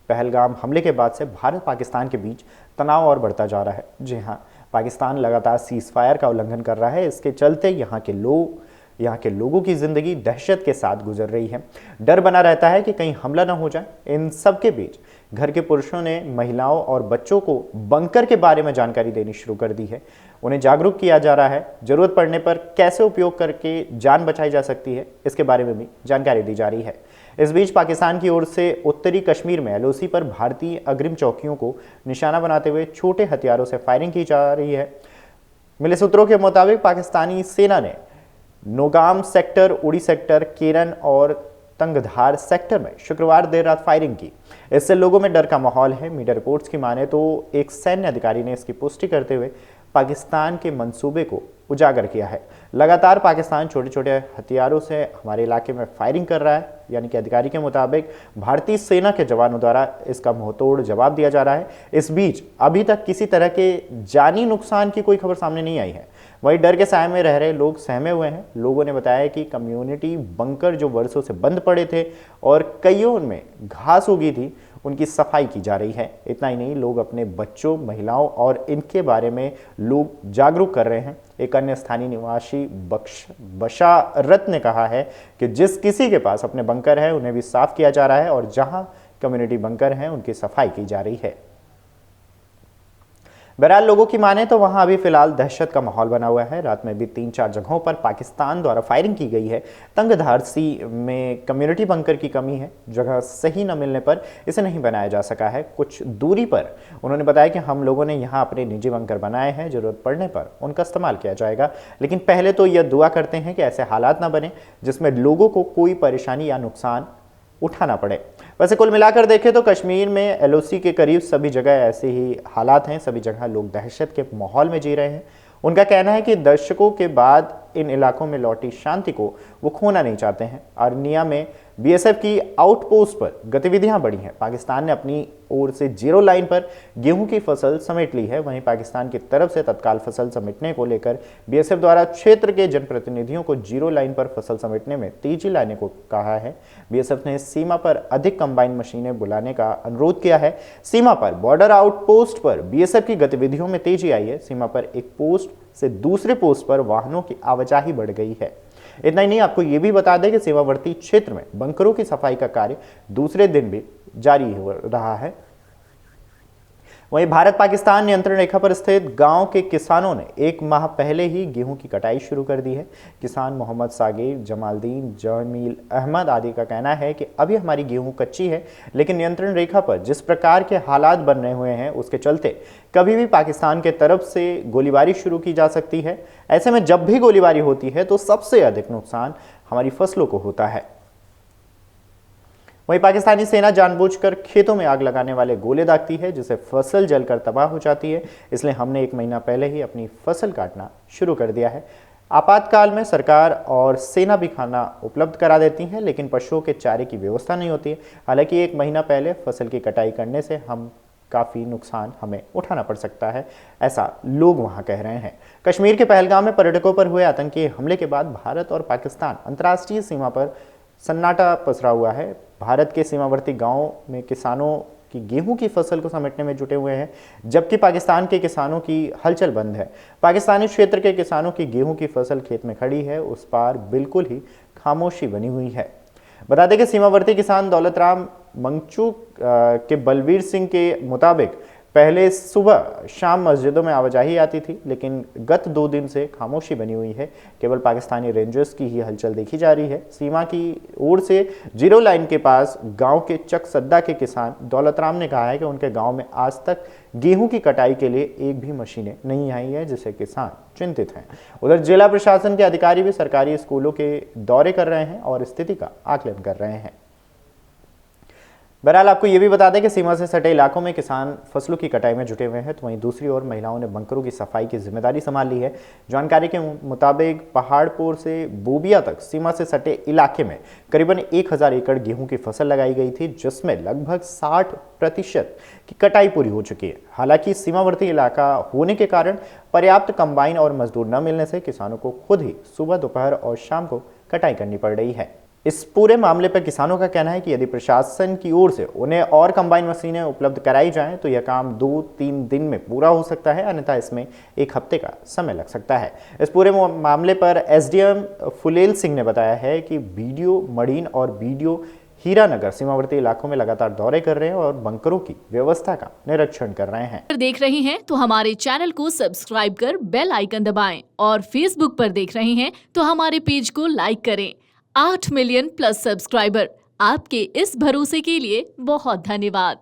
पहलगाम हमले के बाद से भारत पाकिस्तान के बीच तनाव और बढ़ता जा रहा है। जी हाँ, पाकिस्तान लगातार सीज फायर का उल्लंघन कर रहा है। इसके चलते यहाँ के लोगों की जिंदगी दहशत के साथ गुजर रही है। डर बना रहता है कि कहीं हमला ना हो जाए। इन सब के बीच घर के पुरुषों ने महिलाओं और बच्चों को बंकर के बारे में जानकारी देनी शुरू कर दी है। उन्हें जागरूक किया जा रहा है। जरूरत पड़ने पर कैसे उपयोग करके जान बचाई जा सकती है, इसके बारे में भी जानकारी दी जा रही है। इस बीच पाकिस्तान की ओर से उत्तरी कश्मीर में एलओसी पर भारतीय अग्रिम चौकियों को निशाना बनाते हुए छोटे हथियारों से फायरिंग की जा रही है। मिले सूत्रों के मुताबिक पाकिस्तानी सेना ने नौगाम सेक्टर, उड़ी सेक्टर, केरन और तंगधार सेक्टर में शुक्रवार देर रात फायरिंग की। इससे लोगों में डर का माहौल है। मीडिया रिपोर्ट्स की माने तो एक सैन्य अधिकारी ने इसकी पुष्टि करते हुए पाकिस्तान के मंसूबे को उजागर किया है। लगातार पाकिस्तान छोटे छोटे हथियारों से हमारे इलाके में फायरिंग कर रहा है, यानी कि अधिकारी के मुताबिक भारतीय सेना के जवानों द्वारा इसका मुंहतोड़ जवाब दिया जा रहा है। इस बीच अभी तक किसी तरह के जानी नुकसान की कोई खबर सामने नहीं आई है। वहीं डर के साए में रह रहे लोग सहमे हुए हैं। लोगों ने बताया कि कम्युनिटी बंकर जो वर्षों से बंद पड़े थे और कईयों में घास उगी थी, उनकी सफाई की जा रही है। इतना ही नहीं, लोग अपने बच्चों, महिलाओं और इनके बारे में लोग जागरूक कर रहे हैं। एक अन्य स्थानीय निवासी बशारत ने कहा है कि जिस किसी के पास अपने बंकर है उन्हें भी साफ किया जा रहा है और जहां कम्युनिटी बंकर हैं उनकी सफाई की जा रही है। बहरहाल लोगों की माने तो वहां अभी फिलहाल दहशत का माहौल बना हुआ है। रात में भी 3-4 जगहों पर पाकिस्तान द्वारा फायरिंग की गई है। तंगधार सी में कम्युनिटी बंकर की कमी है। जगह सही न मिलने पर इसे नहीं बनाया जा सका है। कुछ दूरी पर उन्होंने बताया कि हम लोगों ने यहाँ अपने निजी बंकर बनाए हैं, जरूरत पड़ने पर उनका इस्तेमाल किया जाएगा। लेकिन पहले तो यह दुआ करते हैं कि ऐसे हालात ना बने जिसमें लोगों को कोई परेशानी या नुकसान उठाना पड़े। वैसे कुल मिलाकर देखें तो कश्मीर में एलओसी के करीब सभी जगह ऐसे ही हालात हैं। सभी जगह लोग दहशत के माहौल में जी रहे हैं। उनका कहना है कि दशकों के बाद इन इलाकों में लौटी शांति को वो खोना नहीं चाहते हैं। अर्निया में बीएसएफ की आउटपोस्ट पर गतिविधियां बढ़ी हैं। पाकिस्तान ने अपनी ओर से जीरो लाइन पर गेहूं की फसल समेट ली है। वहीं पाकिस्तान की तरफ से तत्काल फसल समेटने को लेकर बीएसएफ द्वारा क्षेत्र के जनप्रतिनिधियों को जीरो लाइन पर फसल समेटने में तेजी लाने को कहा है। बीएसएफ ने सीमा पर अधिक कंबाइन मशीनें बुलाने का अनुरोध किया है। सीमा पर बॉर्डर आउटपोस्ट पर बीएसएफ की गतिविधियों में तेजी आई है। सीमा पर एक पोस्ट से दूसरे पोस्ट पर वाहनों की आवाजाही बढ़ गई है। इतना ही नहीं, आपको यह भी बता दें कि सीमावर्ती क्षेत्र में बंकरों की सफाई का कार्य दूसरे दिन भी जारी हो रहा है। वहीं भारत पाकिस्तान नियंत्रण रेखा पर स्थित गांव के किसानों ने 1 माह पहले ही गेहूं की कटाई शुरू कर दी है। किसान मोहम्मद सागिर, जमालदीन, जमील अहमद आदि का कहना है कि अभी हमारी गेहूं कच्ची है, लेकिन नियंत्रण रेखा पर जिस प्रकार के हालात बन रहे हुए हैं उसके चलते कभी भी पाकिस्तान के तरफ से गोलीबारी शुरू की जा सकती है। ऐसे में जब भी गोलीबारी होती है तो सबसे अधिक नुकसान हमारी फसलों को होता है। वहीं पाकिस्तानी सेना जानबूझकर खेतों में आग लगाने वाले गोले दागती है, जिससे फसल जलकर तबाह हो जाती है। इसलिए हमने 1 महीना पहले ही अपनी फसल काटना शुरू कर दिया है। आपातकाल में सरकार और सेना भी खाना उपलब्ध करा देती है, लेकिन पशुओं के चारे की व्यवस्था नहीं होती है। हालांकि 1 महीना पहले फसल की कटाई करने से हम काफ़ी नुकसान हमें उठाना पड़ सकता है, ऐसा लोग वहां कह रहे हैं। कश्मीर के पहलगाम में पर्यटकों पर हुए आतंकी हमले के बाद भारत और पाकिस्तान अंतर्राष्ट्रीय सीमा पर सन्नाटा पसरा हुआ है। भारत के सीमावर्ती गांवों में किसानों की गेहूं की फसल को समेटने में जुटे हुए हैं, जबकि पाकिस्तान के किसानों की हलचल बंद है। पाकिस्तानी क्षेत्र के किसानों की गेहूं की फसल खेत में खड़ी है, उस पार बिल्कुल ही खामोशी बनी हुई है। बता दें कि सीमावर्ती किसान दौलत राम मंगचू के बलवीर सिंह के मुताबिक पहले सुबह शाम मस्जिदों में आवाजाही आती थी, लेकिन गत 2 दिन से खामोशी बनी हुई है। केवल पाकिस्तानी रेंजर्स की ही हलचल देखी जा रही है। सीमा की ओर से जीरो लाइन के पास गांव के चक सद्दा के किसान दौलत राम ने कहा है कि उनके गांव में आज तक गेहूं की कटाई के लिए एक भी मशीनें नहीं आई है, जिससे किसान चिंतित हैं। उधर जिला प्रशासन के अधिकारी भी सरकारी स्कूलों के दौरे कर रहे हैं और स्थिति का आकलन कर रहे हैं। बहरहाल आपको ये भी बता दें कि सीमा से सटे इलाकों में किसान फसलों की कटाई में जुटे हुए हैं, तो वहीं दूसरी ओर महिलाओं ने बंकरों की सफाई की जिम्मेदारी संभाल ली है। जानकारी के मुताबिक पहाड़पुर से बोबिया तक सीमा से सटे इलाके में करीबन 1000 एकड़ गेहूं की फसल लगाई गई थी, जिसमें लगभग 60% की कटाई पूरी हो चुकी है। हालांकि सीमावर्ती इलाका होने के कारण पर्याप्त कंबाइन और मजदूर न मिलने से किसानों को खुद ही सुबह, दोपहर और शाम को कटाई करनी पड़ रही है। इस पूरे मामले पर किसानों का कहना है कि यदि प्रशासन की ओर से उन्हें और कंबाइन मशीनें उपलब्ध कराई जाएं तो यह काम 2-3 दिन में पूरा हो सकता है, अन्यथा इसमें 1 हफ्ते का समय लग सकता है। इस पूरे मामले पर एसडीएम फुलेल सिंह ने बताया है कि बीडीओ मड़ीन और बीडीओ हीरानगर सीमावर्ती इलाकों में लगातार दौरे कर रहे हैं और बंकरों की व्यवस्था का निरीक्षण कर रहे हैं। देख रहे हैं तो हमारे चैनल को सब्सक्राइब कर बेल आइकन दबाएं और फेसबुक पर देख रहे हैं तो हमारे पेज को लाइक करें। 8 मिलियन प्लस सब्सक्राइबर, आपके इस भरोसे के लिए बहुत धन्यवाद।